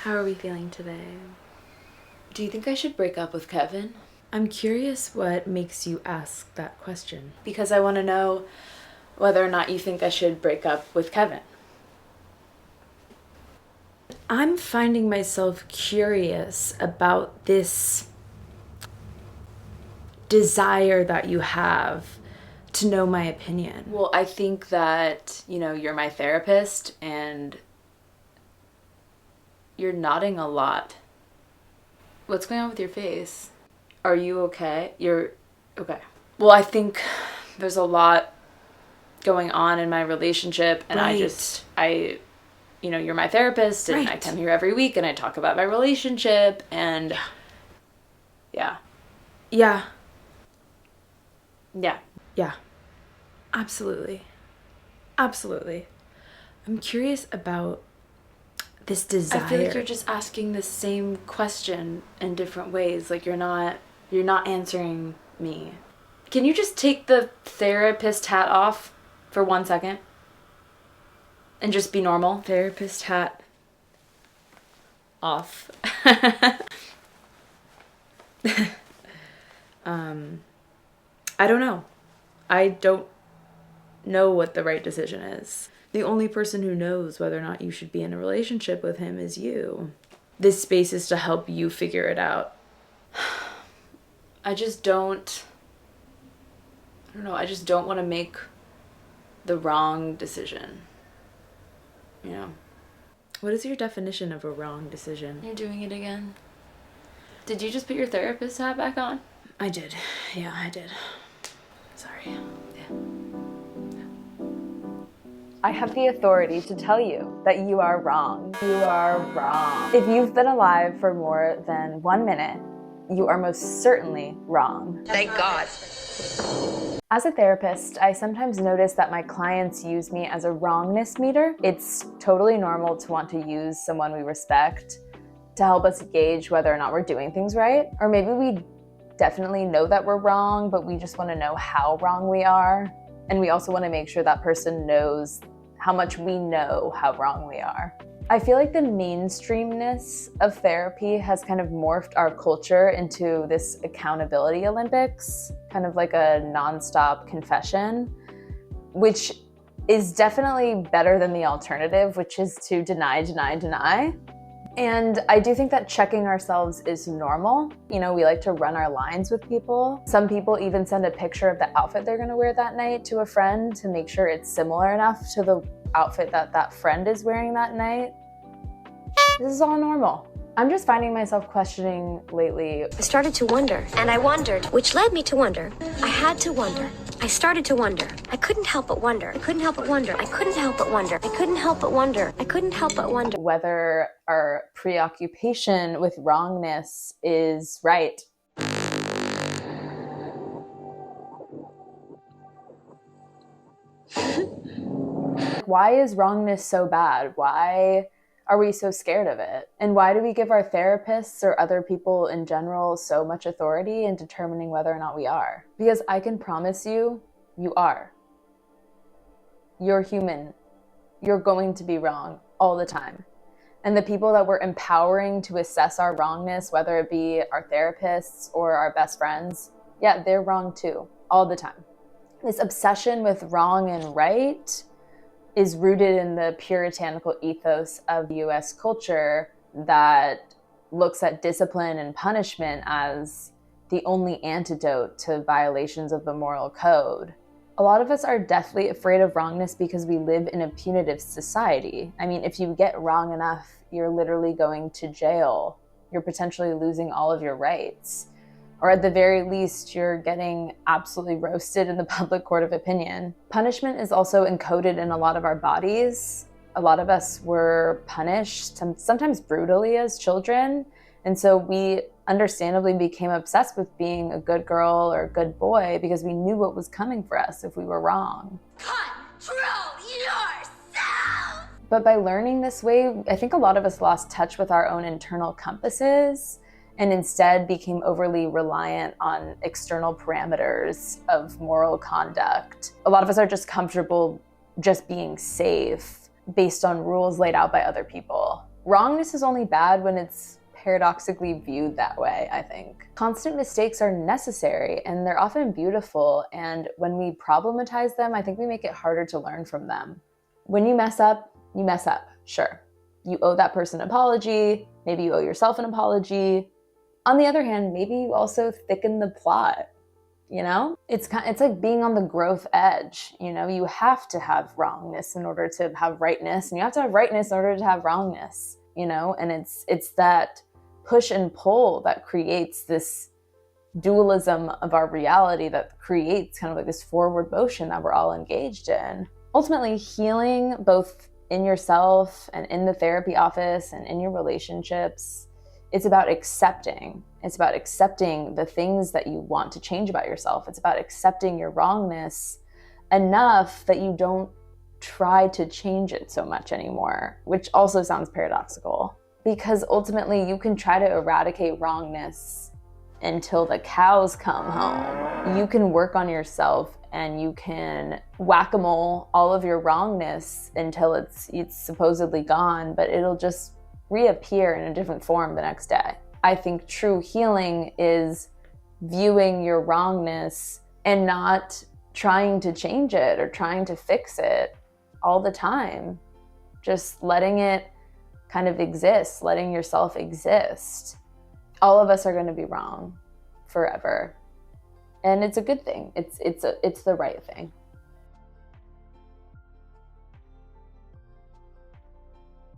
How are we feeling today? Do you think I should break up with Kevin? I'm curious what makes you ask that question. Because I want to know whether or not you think I should break up with Kevin. I'm finding myself curious about this desire that you have to know my opinion. Well, I think that, you're my therapist and you're nodding a lot. What's going on with your face? Are you okay? You're okay. Well, I think there's a lot going on in my relationship, and Right. you're my therapist, and I Right. come here every week and I talk about my relationship, and yeah. Yeah. Yeah. Yeah. Absolutely. Absolutely. I'm curious about this desire. I feel like you're just asking the same question in different ways. Like you're not answering me. Can you just take the therapist hat off for 1 second? And just be normal? Therapist hat off. I don't know. I don't know what the right decision is. The only person who knows whether or not you should be in a relationship with him is you. This space is to help you figure it out. I don't know, I just don't want to make the wrong decision. What is your definition of a wrong decision? You're doing it again. Did you just put your therapist hat back on? I did. Yeah, I did. Sorry. Yeah. I have the authority to tell you that you are wrong. You are wrong. If you've been alive for more than 1 minute, you are most certainly wrong. Thank God. As a therapist, I sometimes notice that my clients use me as a wrongness meter. It's totally normal to want to use someone we respect to help us gauge whether or not we're doing things right. Or maybe we definitely know that we're wrong, but we just want to know how wrong we are. And we also want to make sure that person knows how much we know how wrong we are. I feel like the mainstreamness of therapy has kind of morphed our culture into this accountability Olympics, kind of like a nonstop confession, which is definitely better than the alternative, which is to deny, deny, deny. And I do think that checking ourselves is normal. We like to run our lines with people. Some people even send a picture of the outfit they're gonna wear that night to a friend to make sure it's similar enough to the outfit that friend is wearing that night. This is all normal. I'm just finding myself questioning lately. I started to wonder, and I wondered, which led me to wonder. I had to wonder. I started to wonder. I couldn't help but wonder. I couldn't help but wonder. I couldn't help but wonder. I couldn't help but wonder. I couldn't help but wonder. Whether our preoccupation with wrongness is right. Why is wrongness so bad? Why are we so scared of it? And why do we give our therapists or other people in general so much authority in determining whether or not we are? Because I can promise you, you are. You're human. You're going to be wrong all the time. And the people that we're empowering to assess our wrongness, whether it be our therapists or our best friends, yeah, they're wrong too, all the time. This obsession with wrong and right is rooted in the puritanical ethos of US culture that looks at discipline and punishment as the only antidote to violations of the moral code. A lot of us are deathly afraid of wrongness because we live in a punitive society. I mean, if you get wrong enough, you're literally going to jail. You're potentially losing all of your rights. Or at the very least, you're getting absolutely roasted in the public court of opinion. Punishment is also encoded in a lot of our bodies. A lot of us were punished, sometimes brutally as children. And so we understandably became obsessed with being a good girl or a good boy because we knew what was coming for us if we were wrong. Control yourself! But by learning this way, I think a lot of us lost touch with our own internal compasses and instead became overly reliant on external parameters of moral conduct. A lot of us are just comfortable just being safe based on rules laid out by other people. Wrongness is only bad when it's paradoxically viewed that way, I think. Constant mistakes are necessary and they're often beautiful, and when we problematize them, I think we make it harder to learn from them. When you mess up, sure. You owe that person an apology, maybe you owe yourself an apology. On the other hand, maybe you also thicken the plot, you know? It's like being on the growth edge, you know? You have to have wrongness in order to have rightness, and you have to have rightness in order to have wrongness, you know? And it's that push and pull that creates this dualism of our reality, that creates kind of like this forward motion that we're all engaged in. Ultimately, healing both in yourself and in the therapy office and in your relationships, it's about accepting. It's about accepting the things that you want to change about yourself. It's about accepting your wrongness enough that you don't try to change it so much anymore, which also sounds paradoxical, because ultimately you can try to eradicate wrongness until the cows come home. You can work on yourself and you can whack-a-mole all of your wrongness until it's supposedly gone, but it'll just reappear in a different form the next day. I think true healing is viewing your wrongness and not trying to change it or trying to fix it all the time. Just letting it kind of exist, letting yourself exist. All of us are going to be wrong forever. And it's a good thing. It's the right thing.